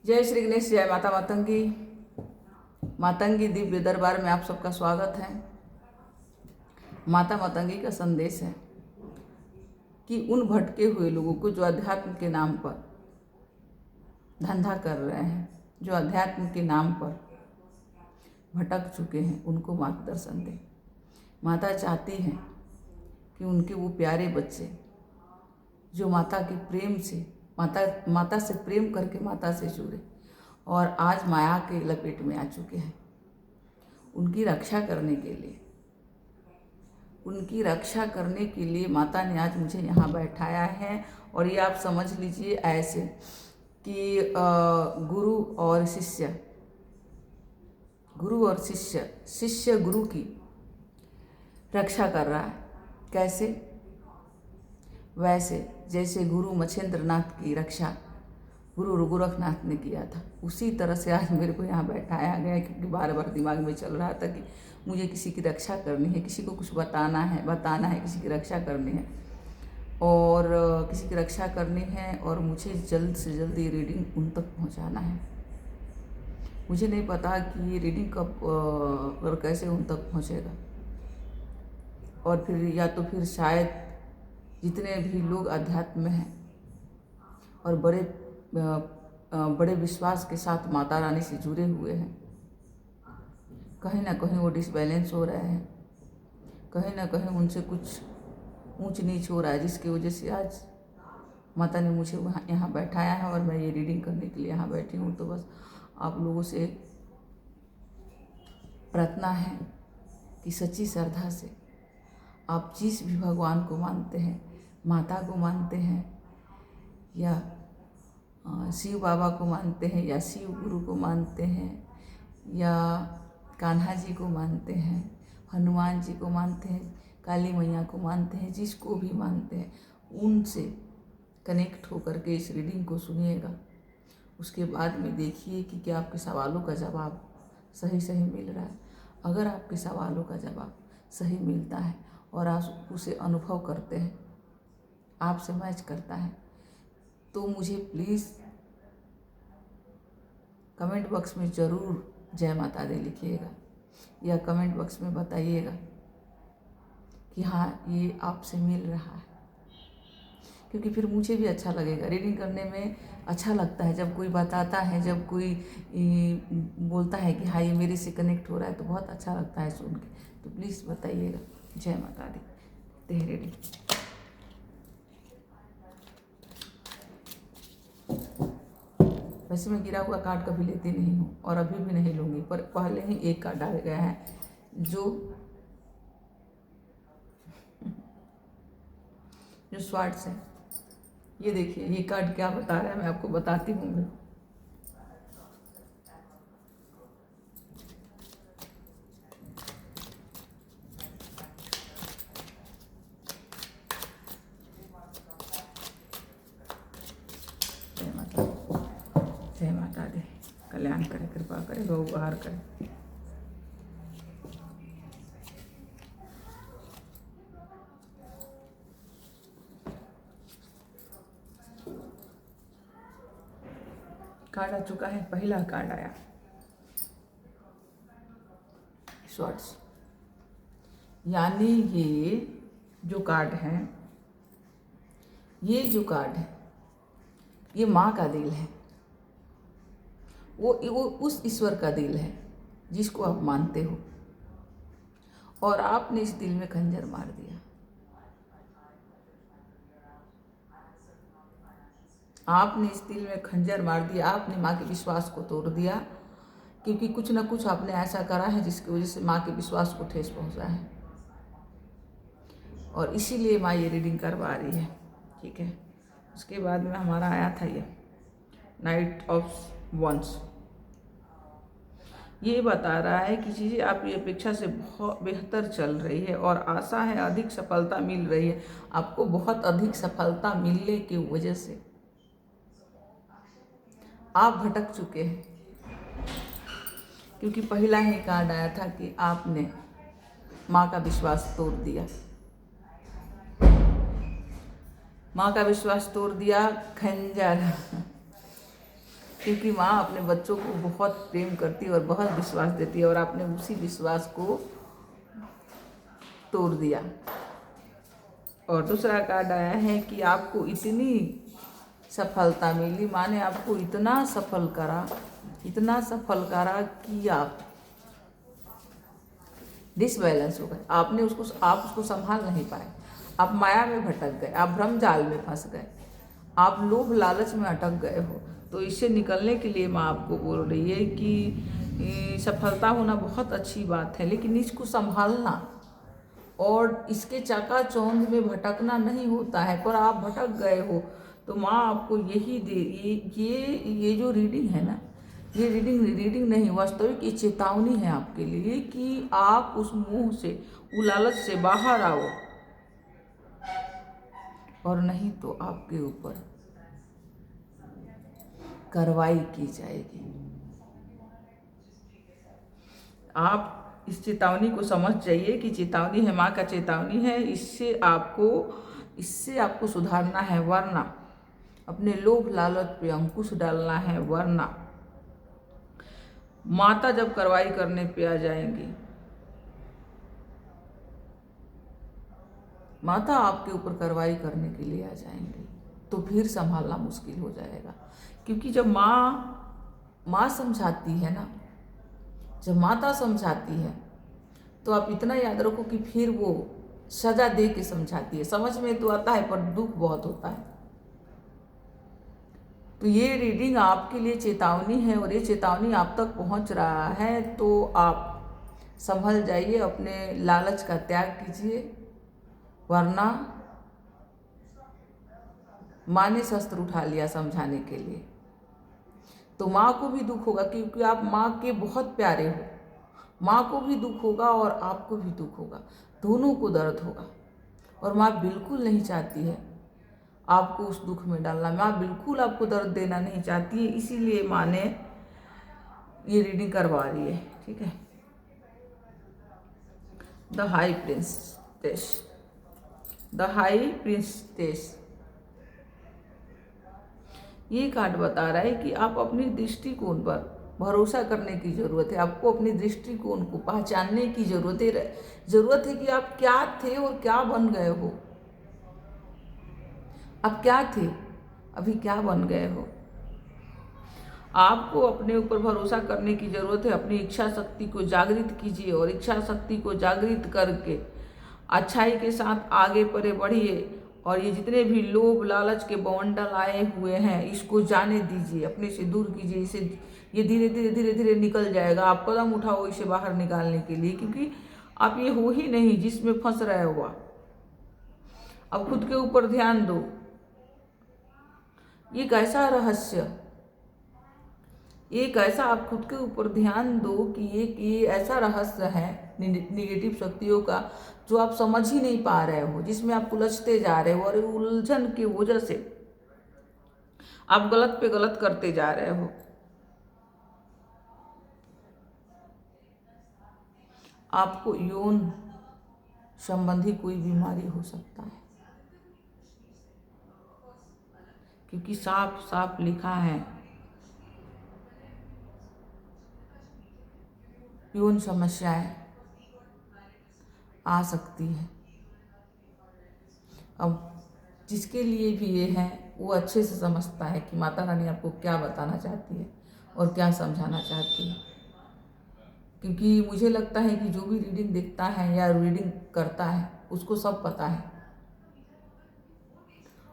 जय श्री गणेश, जय माता मातंगी। मातंगी दिव्य दरबार में आप सबका स्वागत है। माता मातंगी का संदेश है कि उन भटके हुए लोगों को जो अध्यात्म के नाम पर धंधा कर रहे हैं, जो अध्यात्म के नाम पर भटक चुके हैं, उनको मार्गदर्शन दें। माता चाहती है कि उनके वो प्यारे बच्चे जो माता के प्रेम से माता से प्रेम करके माता से जुड़े और आज माया के लपेट में आ चुके हैं, उनकी रक्षा करने के लिए माता ने आज मुझे यहाँ बैठाया है। और ये आप समझ लीजिए ऐसे कि गुरु और शिष्य गुरु की रक्षा कर रहा है। कैसे? वैसे जैसे गुरु मच्छेंद्रनाथ की रक्षा गुरु गोरखनाथ ने किया था, उसी तरह से आज मेरे को यहाँ बैठाया गया, क्योंकि बार बार दिमाग में चल रहा था कि मुझे किसी की रक्षा करनी है, किसी को कुछ बताना है, किसी की रक्षा करनी है और किसी की रक्षा करनी है और मुझे जल्द से जल्द ये रीडिंग उन तक पहुँचाना है। मुझे नहीं पता कि ये रीडिंग कब और कैसे उन तक पहुँचेगा, और फिर या तो फिर शायद जितने भी लोग अध्यात्म में हैं और बड़े विश्वास के साथ माता रानी से जुड़े हुए हैं, कहीं ना कहीं वो डिसबैलेंस हो रहे हैं, कहीं ना कहीं उनसे कुछ ऊंच नीच हो रहा है, जिसकी वजह से आज माता ने मुझे यहाँ बैठाया है और मैं ये रीडिंग करने के लिए यहाँ बैठी हूँ। तो बस आप लोगों से प्रार्थना है कि सच्ची श्रद्धा से आप जिस भी भगवान को मानते हैं, माता को मानते हैं या शिव बाबा को मानते हैं या शिव गुरु को मानते हैं या कान्हा जी को मानते हैं, हनुमान जी को मानते हैं, काली मैया को मानते हैं, जिसको भी मानते हैं उनसे कनेक्ट होकर के इस रीडिंग को सुनिएगा। उसके बाद में देखिए कि क्या आपके सवालों का जवाब सही मिल रहा है। अगर आपके सवालों का जवाब सही मिलता है और आप उसे अनुभव करते हैं, आपसे मैच करता है, तो मुझे प्लीज़ कमेंट बॉक्स में ज़रूर जय माता दी लिखिएगा या कमेंट बॉक्स में बताइएगा कि हाँ ये आपसे मिल रहा है, क्योंकि फिर मुझे भी अच्छा लगेगा। रीडिंग करने में अच्छा लगता है जब कोई बताता है, जब कोई बोलता है कि हाँ ये मेरे से कनेक्ट हो रहा है, तो बहुत अच्छा लगता है सुन के। तो प्लीज़ बताइएगा। जय माता दी। ते रीडिंग वैसे मैं गिरा हुआ कार्ड कभी लेती नहीं हूँ और अभी भी नहीं लूँगी, पर पहले ही एक कार्ड डाल गया है जो स्वार्ट्स है। ये देखिए ये कार्ड क्या बता रहा है, मैं आपको बताती हूँ। जय माता दी, कल्याण करे, कृपा करे, गौ उपहार करे। कार्ड आ चुका है, पहला कार्ड आया शॉर्ट्स, यानी ये जो कार्ड है, ये माँ का दिल है। वो उस ईश्वर का दिल है जिसको आप मानते हो, और आपने इस दिल में खंजर मार दिया। आपने इस दिल में खंजर मार दिया, आपने माँ के विश्वास को तोड़ दिया, क्योंकि कुछ ना कुछ आपने ऐसा करा है जिसकी वजह से माँ के विश्वास को ठेस पहुँचा है, और इसीलिए माँ ये रीडिंग करवा रही है। ठीक है। उसके बाद में हमारा आया था ये नाइट ऑफ वंस। ये बता रहा है कि चीज़ें आपकी अपेक्षा से बहुत बेहतर चल रही है और आशा है अधिक सफलता मिल रही है। आपको बहुत अधिक सफलता मिलने की वजह से आप भटक चुके हैं, क्योंकि पहला ही कार्ड आया था कि आपने माँ का विश्वास तोड़ दिया। माँ का विश्वास तोड़ दिया, खंजर क्योंकि माँ अपने बच्चों को बहुत प्रेम करती है और बहुत विश्वास देती है, और आपने उसी विश्वास को तोड़ दिया। और दूसरा कार्ड आया है कि आपको इतनी सफलता मिली, माँ ने आपको इतना सफल करा कि आप डिसबैलेंस हो गए। आप उसको संभाल नहीं पाए, आप माया में भटक गए, आप भ्रम जाल में फंस गए, आप लोभ लालच में अटक गए हो। तो इससे निकलने के लिए माँ आपको बोल रही है कि सफलता होना बहुत अच्छी बात है, लेकिन इसको संभालना और इसके चकाचौंध में भटकना नहीं होता है। पर आप भटक गए हो तो माँ आपको यही ये जो रीडिंग है ना, ये रीडिंग नहीं, वास्तविक ये चेतावनी है आपके लिए कि आप उस मोह से, उस लालच से बाहर आओ, और नहीं तो आपके ऊपर कार्रवाई की जाएगी। आप इस चेतावनी को समझ जाइए कि चेतावनी है, माँ का चेतावनी है। इससे आपको सुधारना है, वरना अपने लोभ लालच पे अंकुश डालना है, वरना माता जब कार्रवाई करने पे आ जाएंगी, माता आपके ऊपर कार्रवाई करने के लिए आ जाएंगी, तो फिर संभालना मुश्किल हो जाएगा। क्योंकि जब माँ समझाती है ना, जब माता समझाती है, तो आप इतना याद रखो कि फिर वो सजा दे के समझाती है। समझ में तो आता है पर दुख बहुत होता है। तो ये रीडिंग आपके लिए चेतावनी है, और ये चेतावनी आप तक पहुंच रहा है, तो आप संभल जाइए, अपने लालच का त्याग कीजिए, वरना माँ ने शस्त्र उठा लिया समझाने के लिए, तो माँ को भी दुख होगा, क्योंकि आप माँ के बहुत प्यारे हो। माँ को भी दुख होगा और आपको भी दुख होगा, दोनों को दर्द होगा। और माँ बिल्कुल नहीं चाहती है आपको उस दुख में डालना, माँ बिल्कुल आपको दर्द देना नहीं चाहती है, इसीलिए माँ ने ये रीडिंग करवा रही है। ठीक है। द हाई प्रिंसेस, ये कार्ड बता रहा है कि आप अपनी दृष्टिकोण पर भरोसा करने की ज़रूरत है। आपको अपनी दृष्टिकोण को पहचानने की ज़रूरत है कि आप क्या थे और क्या बन गए हो। आप क्या थे, अभी क्या बन गए हो। आपको अपने ऊपर भरोसा करने की ज़रूरत है। अपनी इच्छा शक्ति को जागृत कीजिए, और इच्छा शक्ति को जागृत करके अच्छाई के साथ आगे बढ़िए। और ये जितने भी लोभ लालच के बवंडर आए हुए हैं, इसको जाने दीजिए, अपने से दूर कीजिए। इसे ये धीरे धीरे निकल जाएगा। आप कदम उठाओ इसे बाहर निकालने के लिए, क्योंकि आप ये हो ही नहीं जिसमें फंस रहे हो। अब खुद के ऊपर ध्यान दो। ये कैसा रहस्य, एक ऐसा आप खुद के ऊपर ध्यान दो कि ये ऐसा रहस्य है निगेटिव शक्तियों का, जो आप समझ ही नहीं पा रहे हो, जिसमें आप उलझते जा रहे हो, और उलझन की वजह से आप गलत पे गलत करते जा रहे हो। आपको यौन संबंधी कोई बीमारी हो सकता है, क्योंकि साफ साफ लिखा है यौन समस्याएं आ सकती है। अब जिसके लिए भी ये है, वो अच्छे से समझता है कि माता रानी आपको क्या बताना चाहती है और क्या समझाना चाहती है। क्योंकि मुझे लगता है कि जो भी रीडिंग देखता है या रीडिंग करता है, उसको सब पता है,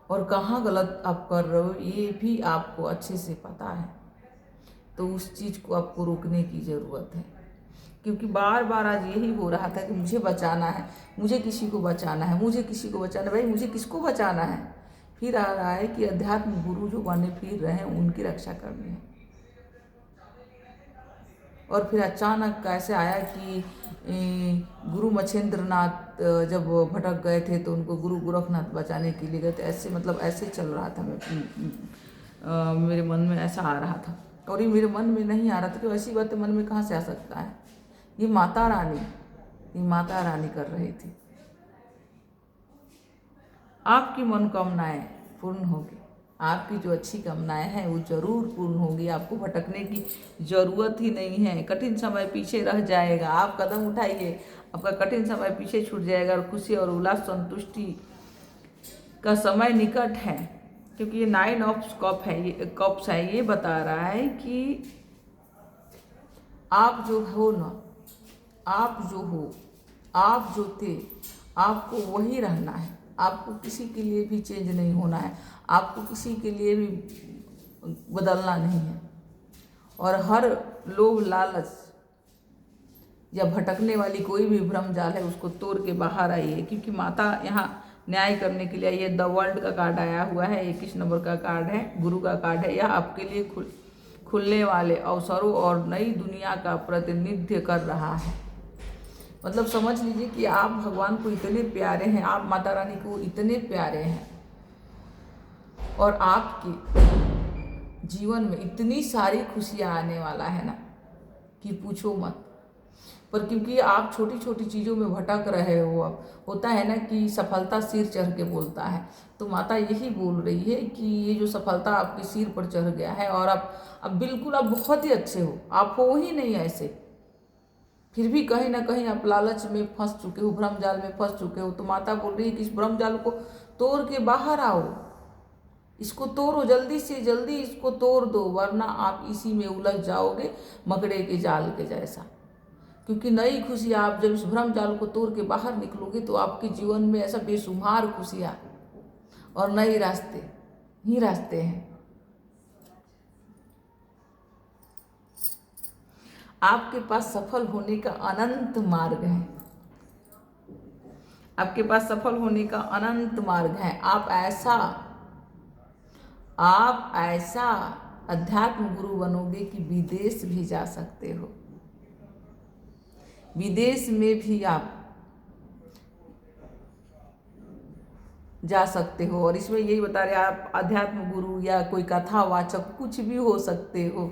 और कहाँ गलत आप कर रहे हो ये भी आपको अच्छे से पता है। तो उस चीज़ को आपको रोकने की ज़रूरत है, क्योंकि बार बार आज यही हो रहा था कि मुझे बचाना है, मुझे किसी को बचाना है, मुझे किसी को बचाना है। भाई मुझे किसको बचाना है? फिर आ रहा है कि अध्यात्म गुरु जो बने फिर रहे हैं, उनकी रक्षा करनी है। और फिर अचानक कैसे आया कि गुरु मच्छेंद्र नाथ जब भटक गए थे तो उनको गुरु गोरखनाथ बचाने के लिए गए थे। ऐसे मतलब ऐसे चल रहा था, मेरे मन में ऐसा आ रहा था। और ये मेरे मन में नहीं आ रहा था, तो ऐसी बातें मन में कहाँ से आ सकता है। ये माता रानी कर रही थी। आपकी मनोकामनाएं पूर्ण होगी। आपकी जो अच्छी कामनाएं हैं वो जरूर पूर्ण होगी। आपको भटकने की ज़रूरत ही नहीं है। कठिन समय पीछे रह जाएगा। आप कदम उठाइए, आपका कठिन समय पीछे छूट जाएगा और खुशी और उल्लास संतुष्टि का समय निकट है। क्योंकि ये 9 ऑफ कप है, ये कप्स है, ये बता रहा है कि आप जो हो ना, आप जो हो, आप जो थे, आपको वही रहना है। आपको किसी के लिए भी चेंज नहीं होना है, आपको किसी के लिए भी बदलना नहीं है। और हर लोभ लालच या भटकने वाली कोई भी भ्रम जाल है उसको तोड़ के बाहर आइए। क्योंकि माता यहाँ न्याय करने के लिए आई है। द वर्ल्ड का कार्ड आया हुआ है, 21 नंबर का कार्ड है, गुरु का कार्ड है। यह आपके लिए खुलने वाले अवसरों और नई दुनिया का प्रतिनिधित्व कर रहा है। मतलब समझ लीजिए कि आप भगवान को इतने प्यारे हैं, आप माता रानी को इतने प्यारे हैं और आपके जीवन में इतनी सारी खुशियाँ आने वाला है ना कि पूछो मत। पर क्योंकि आप छोटी छोटी चीज़ों में भटक रहे हो, अब होता है ना कि सफलता सिर चढ़ के बोलता है, तो माता यही बोल रही है कि ये जो सफलता आपके सिर पर चढ़ गया है और आप अब बिल्कुल आप बहुत ही अच्छे हो, आप हो ही नहीं ऐसे, फिर भी कहीं ना कहीं आप लालच में फंस चुके हो, भ्रम जाल में फंस चुके हो। तो माता बोल रही है कि इस भ्रम जाल को तोड़ के बाहर आओ, इसको तोड़ो, जल्दी से जल्दी इसको तोड़ दो, वरना आप इसी में उलझ जाओगे मकड़े के जाल के जैसा। क्योंकि नई खुशी, आप जब इस भ्रम जाल को तोड़ के बाहर निकलोगे तो आपके जीवन में ऐसा बेशुमार खुशियाँ और नए रास्ते ही रास्ते हैं। आपके पास सफल होने का अनंत मार्ग है, आपके पास सफल होने का अनंत मार्ग है। आप ऐसा अध्यात्म गुरु बनोगे कि विदेश भी जा सकते हो, विदेश में भी आप जा सकते हो। और इसमें यही बता रहे आप अध्यात्म गुरु या कोई कथावाचक कुछ भी हो सकते हो।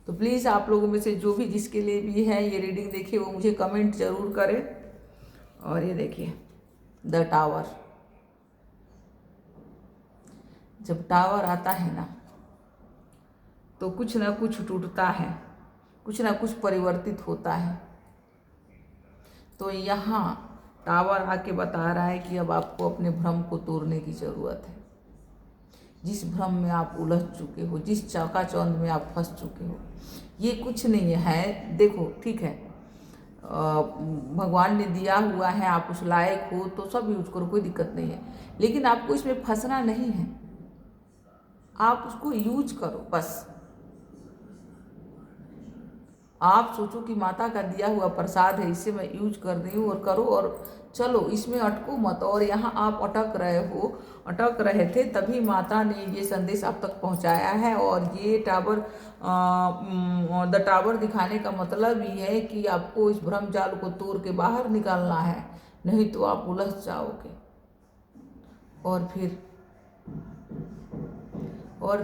तो प्लीज़ आप लोगों में से जो भी जिसके लिए भी है ये रीडिंग देखे वो मुझे कमेंट जरूर करें। और ये देखिए द टावर, जब टावर आता है ना तो कुछ ना कुछ टूटता है, कुछ ना कुछ परिवर्तित होता है। तो यहाँ टावर आके बता रहा है कि अब आपको अपने भ्रम को तोड़ने की ज़रूरत है। जिस भ्रम में आप उलझ चुके हो, जिस चकाचौंध में आप फंस चुके हो, ये कुछ नहीं है। देखो ठीक है, भगवान ने दिया हुआ है, आप उस लायक हो तो सब यूज करो, कोई दिक्कत नहीं है, लेकिन आपको इसमें फंसना नहीं है। आप उसको यूज करो बस। आप सोचो कि माता का दिया हुआ प्रसाद है, इसे मैं यूज कर रही हूँ और करो और चलो, इसमें अटको मत। और यहाँ आप अटक रहे थे, तभी माता ने ये संदेश आप तक पहुँचाया है। और ये टावर, द टावर दिखाने का मतलब ही है कि आपको इस भ्रम जाल को तोड़ के बाहर निकालना है, नहीं तो आप उलझ जाओगे और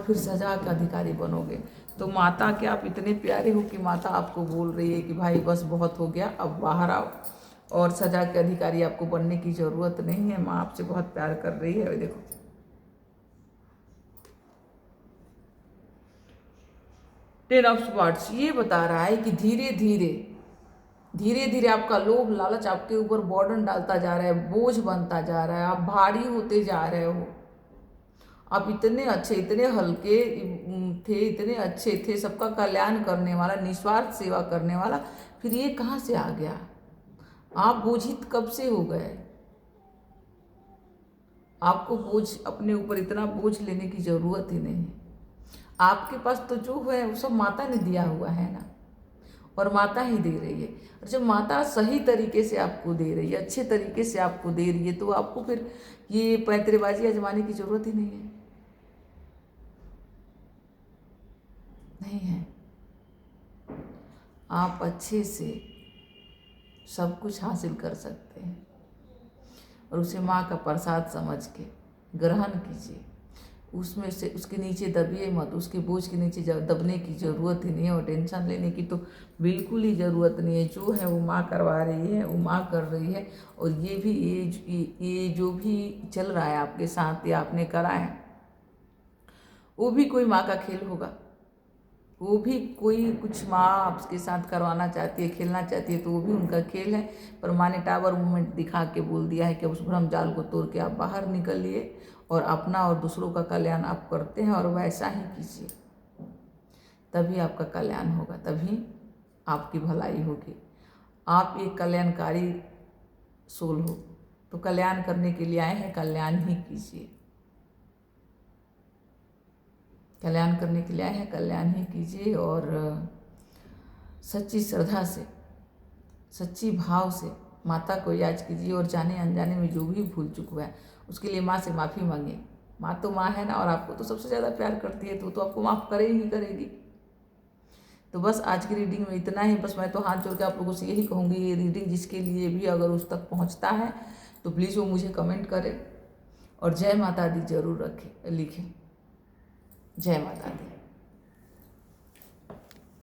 फिर सजा का अधिकारी बनोगे। तो माता के आप इतने प्यारे हो कि माता आपको बोल रही है कि भाई बस बहुत हो गया, अब बाहर आओ और सजा के अधिकारी आपको बनने की ज़रूरत नहीं है। माँ आपसे बहुत प्यार कर रही है। देखो 10 ऑफ स्वॉर्ड्स ये बता रहा है कि धीरे धीरे आपका लोभ लालच आपके ऊपर बर्डन डालता जा रहा है, बोझ बनता जा रहा है, आप भारी होते जा रहे हो। आप इतने अच्छे, इतने हल्के थे, इतने अच्छे थे, सबका कल्याण करने वाला, निस्वार्थ सेवा करने वाला, फिर ये कहाँ से आ गया? आप बोझित कब से हो गए? आपको बोझ, अपने ऊपर इतना बोझ लेने की ज़रूरत ही नहीं। आपके पास तो जो है वो सब माता ने दिया हुआ है ना, और माता ही दे रही है। और जब माता सही तरीके से आपको दे रही है, अच्छे तरीके से आपको दे रही है, तो आपको फिर ये पैंतरेबाजी आजमाने की ज़रूरत ही नहीं है। नहीं है। आप अच्छे से सब कुछ हासिल कर सकते हैं और उसे माँ का प्रसाद समझ के ग्रहण कीजिए। उसमें से उसके नीचे दबिए मत, उसके बोझ के नीचे दबने की ज़रूरत ही नहीं है और टेंशन लेने की तो बिल्कुल ही ज़रूरत नहीं है। जो है वो माँ करवा रही है, वो माँ कर रही है। और ये भी ये जो भी चल रहा है आपके साथ, ये आपने करा है, वो भी कोई माँ का खेल होगा, वो भी कोई कुछ माँ आपके साथ करवाना चाहती है, खेलना चाहती है, तो वो भी उनका खेल है। पर माँ ने टावर मूवमेंट दिखा के बोल दिया है कि उस भ्रम जाल को तोड़ के आप बाहर निकलिए और अपना और दूसरों का कल्याण आप करते हैं और वैसा ही कीजिए, तभी आपका कल्याण होगा, तभी आपकी भलाई होगी। आप एक कल्याणकारी सोल हो, तो कल्याण करने के लिए आए हैं, कल्याण ही कीजिए। कल्याण करने के लिए आए हैं, कल्याण ही कीजिए। और सच्ची श्रद्धा से, सच्ची भाव से माता को याद कीजिए और जाने अनजाने में जो भी भूल चूक हुआ है उसके लिए माँ से माफ़ी मांगिए। माँ तो माँ है ना, और आपको तो सबसे ज़्यादा प्यार करती है, तो आपको माफ़ करेगी करेगी। तो बस आज की रीडिंग में इतना ही। बस मैं तो हाथ जोड़ के आप लोगों से यही कहूँगी, ये रीडिंग जिसके लिए भी अगर उस तक पहुँचता है तो प्लीज़ वो मुझे कमेंट करे और जय माता दी जरूर लिखें। जय माता दी।